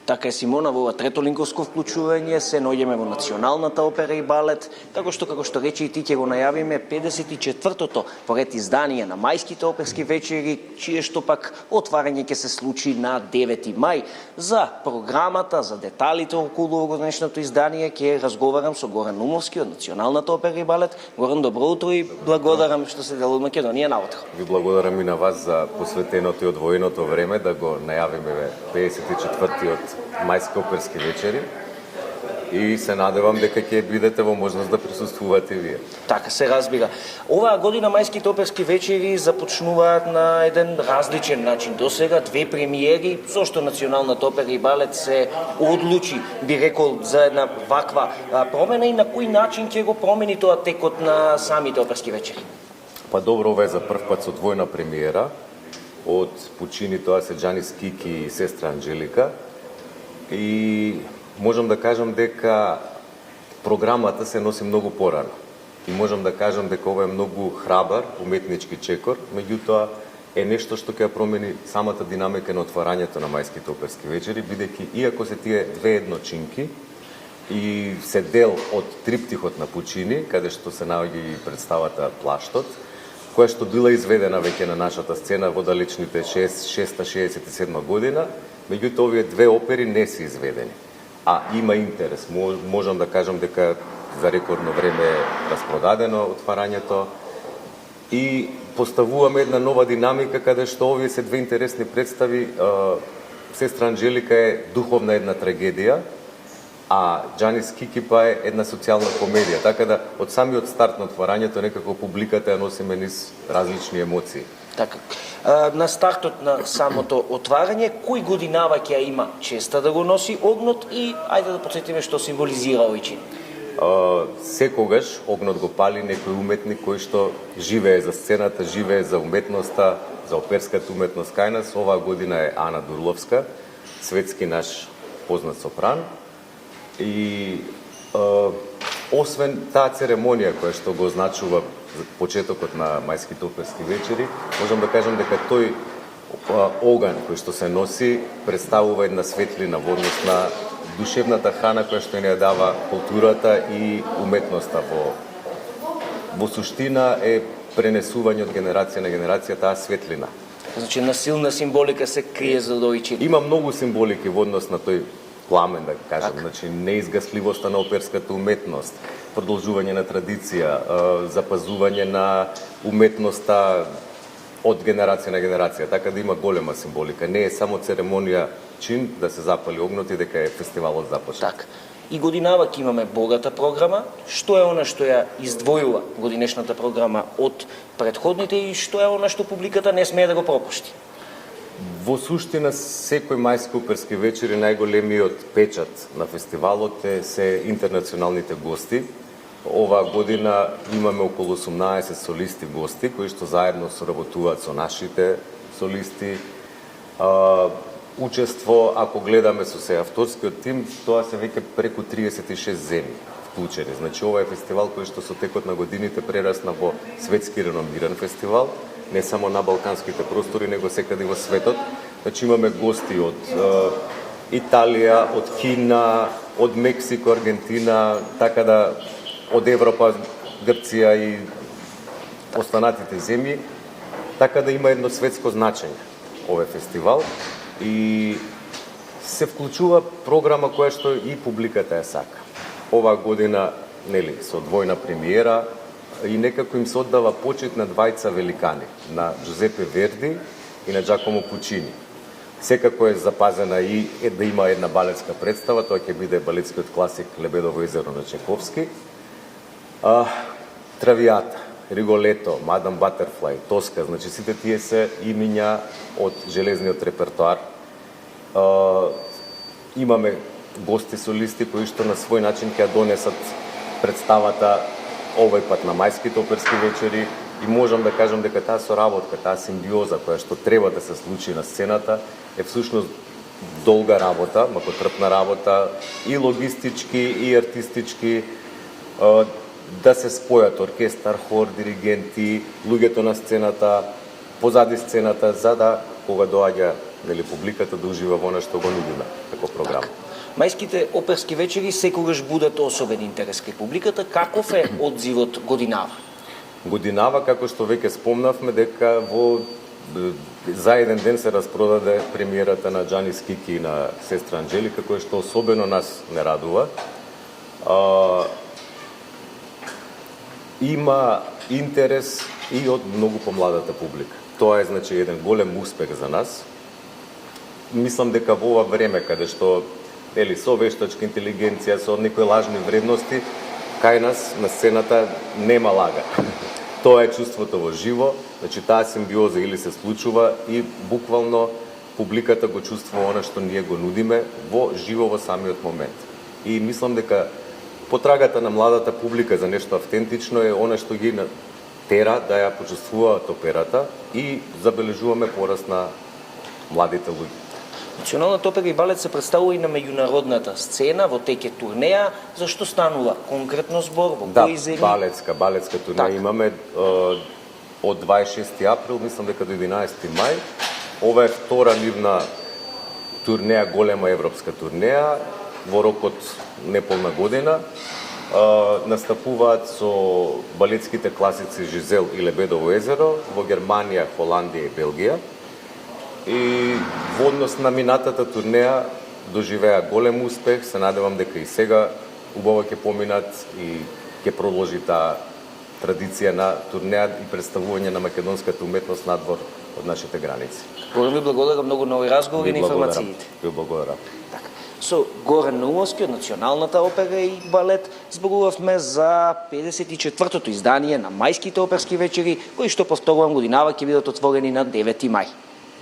Така е, Симона, во ова трето линковско вклучување се наоѓаме во Националната опера и балет, како што рече и ти ќе го најавиме 54-тото поред издание на мајските оперски вечери, чие што пак отварање ќе се случи на 9 мај. За програмата, за деталите околу годишното издание ќе разговарам со Горан Умовски од Националната опера и балет. Горан, добро утро и благодарам што се дел од Македонија наутро. Ви благодарам и на вас за посветеното и одвоеното време да го најавиме 54-тиот мајски оперски вечери и се надевам дека ќе бидете во можност да присуствувате вие. Така се разбира. Оваа година мајските оперски вечери започнуваат на еден различен начин. До сега две премиери, зошто Националната опера и балет се одлучи, би рекол, за една ваква промена и на кој начин ќе го промени тоа текот на самите оперски вечери? Па добро, ова е за прв пат со двојна премиера од Пучини, тоа се Джанис Кики и сестра Анџелика. И можам да кажам дека програмата се носи многу порано. И можам да кажам дека ова е многу храбар уметнички чекор, меѓутоа е нешто што ќе промени самата динамика на отварањето на мајските оперски вечери, бидејќи иако се тие две едночинки и се дел од триптихот на Пучини, каде што се наоѓа и представата Плаштот, која што била изведена веќе на нашата сцена во далечните 667 година, меѓутоа овие две опери не се изведени. А има интерес. Можам да кажам дека за рекордно време е распродадено отварањето и поставуваме една нова динамика каде што овие се две интересни представи. Сестра Анџелика е духовна една трагедија, а Джанис Кики па е една социјална комедија. Така да од самиот старт на отварањето некако публиката ја носиме низ различни емоции. Така. На стартот на самото отварање, кој годинава ќе има честа да го носи огнот и ајде да потсетиме што символизира овој чин? Секогаш огнот го пали некој уметник кој што живее за сцената, живее за уметноста, за оперската уметност кај нас. Оваа година е Ана Дурловска, светски наш познат сопран. И освен таа церемонија која што го означува почетокот на мајските оперски вечери, можам да кажам дека тој оган кој што се носи представува една светлина во однос на душевната храна која што ни ја дава културата и уметноста. Во суштина е пренесување од генерација на генерација таа светлина. Значи, на силна символика се крие за овој чин. Има многу символики во однос на тој пламен, да кажам, значи неизгасливоста на оперската уметност, продолжување на традиција, запазување на уметноста од генерација на генерација, така да има голема символика. Не е само церемонија чин да се запали огнот и дека е фестивалот започнат. Така. И годинава ќе имаме богата програма. Што е она што ја издвојува годинешната програма од претходните и што е она што публиката не смее да го пропушти? Во суштина, секој мајски оперски вечери најголемиот печат на фестивалот се интернационалните гости. Оваа година имаме околу 18 солисти гости, кои што заедно соработуваат со нашите солисти. Учество, ако гледаме со се авторскиот тим, тоа се веќе преку 36 земји вклучени. Значи, ова е фестивал кој што со текот на годините прерасна во светски реномиран фестивал, не само на балканските простори, него секаде во светот. Значи, имаме гости од Италија, од Кина, од Мексико, Аргентина, така да од Европа, Грција и останатите земји, така да има едно светско значење овој фестивал и се вклучува програма која што и публиката ја сака. Оваа година, нели, со двојна премиера и некако им се оддава почит на двајца великани, на Джузепе Верди и на Джакомо Пучини. Секако е запазена и да има една балетска представа, тоа ќе биде балетскиот класик Лебедово езеро на Чайковски. Травијата, Риголето, Мадам Батерфлај, Тоска, значи сите тие се имиња од железниот репертоар. Имаме гости солисти кои што на свој начин ќе донесат представата овој пат на мајските оперски вечери и можам да кажам дека таа соработка, таа симбиоза која што треба да се случи на сцената е всушност долга работа, макотрпна работа и логистички и артистички, да се спојат оркестар, хор, диригенти, луѓето на сцената, позади сцената, за да кога доаѓа нели публиката да ужива во она што го нудиме како програма. Мајските оперски вечери секогаш будат особен интерес кај публиката. Каков е одзивот годинава? Годинава, како што веќе спомнавме, дека за еден ден се распродаде премиерата на Џанис Кики и на сестра Анџелика, кој што особено нас не радува. Има интерес и од многу помладата публика. Тоа е значи еден голем успех за нас. Мислам дека во ова време каде што со вештачка интелигенција, со некои лажни вредности, кај нас на сцената нема лага. Тоа е чувството во живо, значи таа симбиоза или се случува и буквално публиката го чувствува она што ние го нудиме во живо во самиот момент. И мислам дека потрагата на младата публика за нешто автентично е она што ги тера да ја почувствуваат операта и забележуваме пораст на младите луѓе. Националната опера и балет се представува и на меѓународната сцена во теќе турнеја. Зашто станува конкретно збор во кои земји? Балетска турнеја имаме од 26 април, мислам дека до 11 мај. Ова е втора нивна турнеја, голема европска турнеја, во рокот неполна година. Настапуваат со балетските класици Жизел и Лебедово езеро во Германија, Холандија и Белгија. И во однос на минатата турнеја доживеа голем успех. Се надевам дека и сега убаво ќе поминат и ќе продолжи таа традиција на турнеја и представување на македонската уметност надвор од нашите граници. Горан, ви благодарам многу на овој разговор и на информациите. Ви благодарам. Со Горан Наумовски од Националната опера и балет зборувавме за 54-тото издание на мајските оперски вечери, кои што повторувам годинава ќе бидат отворени на 9 мај.